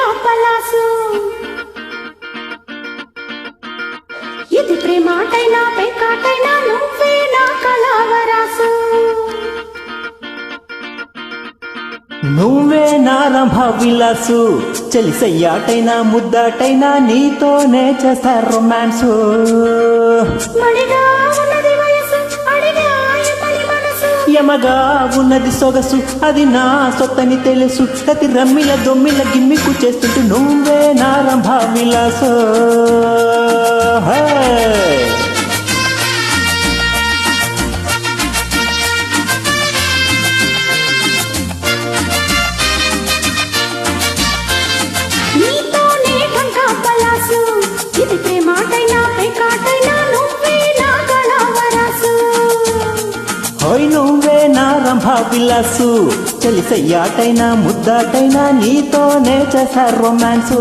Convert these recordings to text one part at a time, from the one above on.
ఢంకా పలాసు ఇది ప్రేమాటైనా పేకాటైనా నువ్వే నా కళావరాసు నువ్వే నా రంభ విలాసు చెలిసయ్యాటైనా ముద్దాటైనా నీతోనే చేస్తా రొమాన్సు మడిగా ఉన్నది వయసు అడిగా యమని మనసు యమగా ఉన్నది సొగసు అది నా సొత్తని తెలుసు ప్రతి రమ్మిల దొమ్మిల గిమ్మికు చేస్తుంటూ నువ్వే నా రంభ విలాసు నీతోనే ఢంకా పలాసు ఇది ప్రేమాటైనా పేకాటైనా నువ్వే నా కళావరాసు హోయ్ నువ్వే నా రంభ విలాసు చెలిసయ్యాటైనా ముద్దాటైనా నీతోనే చేసా రొమాన్సు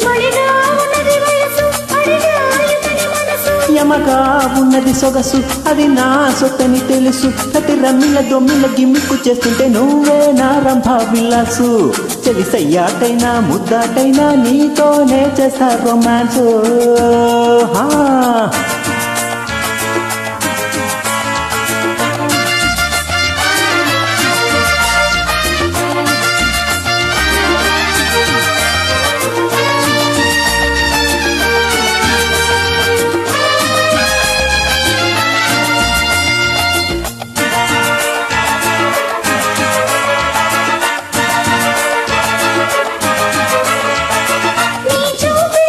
మడిగా ఉన్నది వయసు అడిగా యమని మనసు యమగా ఉన్నది సొగసు అది నా సొత్తని తెలుసు ప్రతి రమ్మిల దొమ్మిల గిమ్మికు చేస్తుంటే నువ్వే నా రంభ విలాసు చెలిసయ్యాటైనా ముద్దాటైనా నీతోనే చేస్తా రొమాన్సు నీ చూపే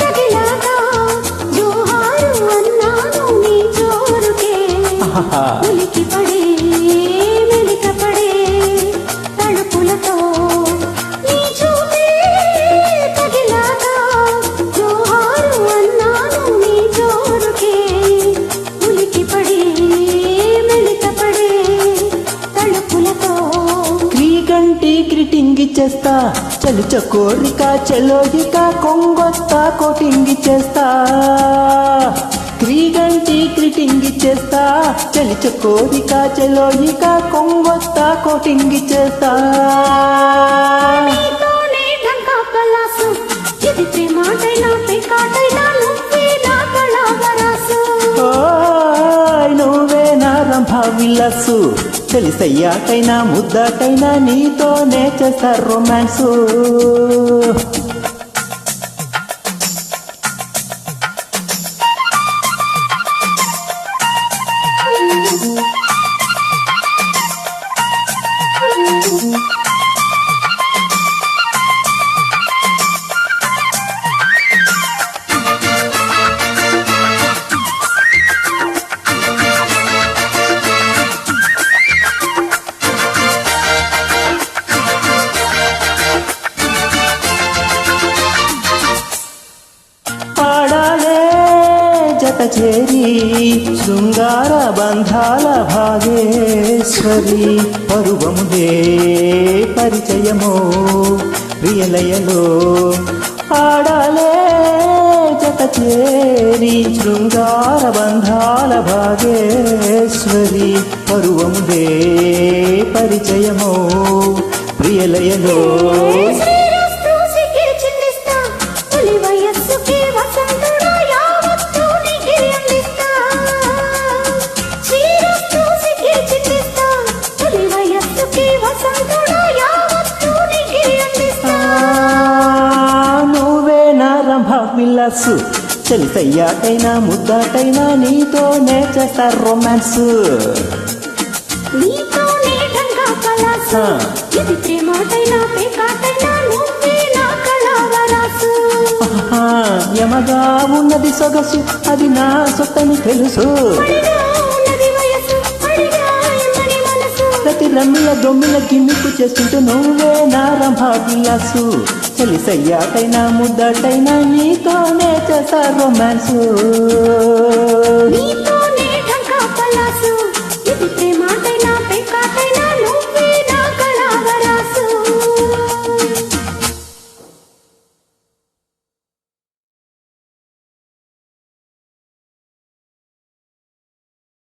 తగిలాగా జోహారు అన్నాను నీ జోరుకే ఉలికి పడే మెలిక పడే తడుపులతో నీ చూపే తగిలాగా జోహారు అన్నాను నీ జోరుకే ఉలికి పడే మెలిక పడే తడుపులతో క్రీగంటి గ్రిటింగి చేస్తా చలిచ కోరిక చెలోయిక కొంగొత్తా కోటింగి చేస్తా క్రీగంటి గ్రిటింగి చేస్తా చలిచ కోరిక చెలోయిక కొంగొత్తా కోటింగి చేస్తా నీతోనే ఢంకా పలాసు ఇది ప్రేమాటైనా పేకాటైనా నువ్వే నా కళావరాసు ఓయ్ నువ్వే నా రంభ విలాసు చెలిసయ్యాటైనా ముద్దాటైనా నీతోనే చేస్తా రొమాన్సు పాడాలే జత చేరి శృంగార బంధాల భాగేశ్వరి పరువముదే పరిచయమో ప్రియలయలో ఆడాలే జత చేరి శృంగార బంధాల భాగేశ్వరి పరువముదే పరిచయమో ప్రియలయలో శ్రీరస్తు సిక్కి చిందిస్తా తొలి వయస్సుకి వసంతుడా యావత్తు నీకే అందిస్తా శ్రీరస్తు సిక్కి చిందిస్తా తొలి వయస్సుకి వసంతుడా యావత్తు నీకే అందిస్తా నువ్వే నా రంభ విలాసు చెలిసయ్యాటైనా ముద్దాటైనా నీతోనే చేస్తా రొమాన్సు నీతోనే ఢంకా పలాసు ఇది ప్రేమాటైనా పేకాటైనా నువ్వే నా కళావరాసు యమగా ఉన్నది సొగసు అది నా సొత్తని తెలుసు మడిగా ఉన్నది వయసు అడిగా యమని మనసు ప్రతి రమ్మిల దొమ్మిల గిమ్మికు చేస్తుంటే నువ్వే నా రంభ విలాసు చెలిసయ్యాటైనా ముద్దాటైనా నీతోనే చేస్తా రొమాన్సు నీతో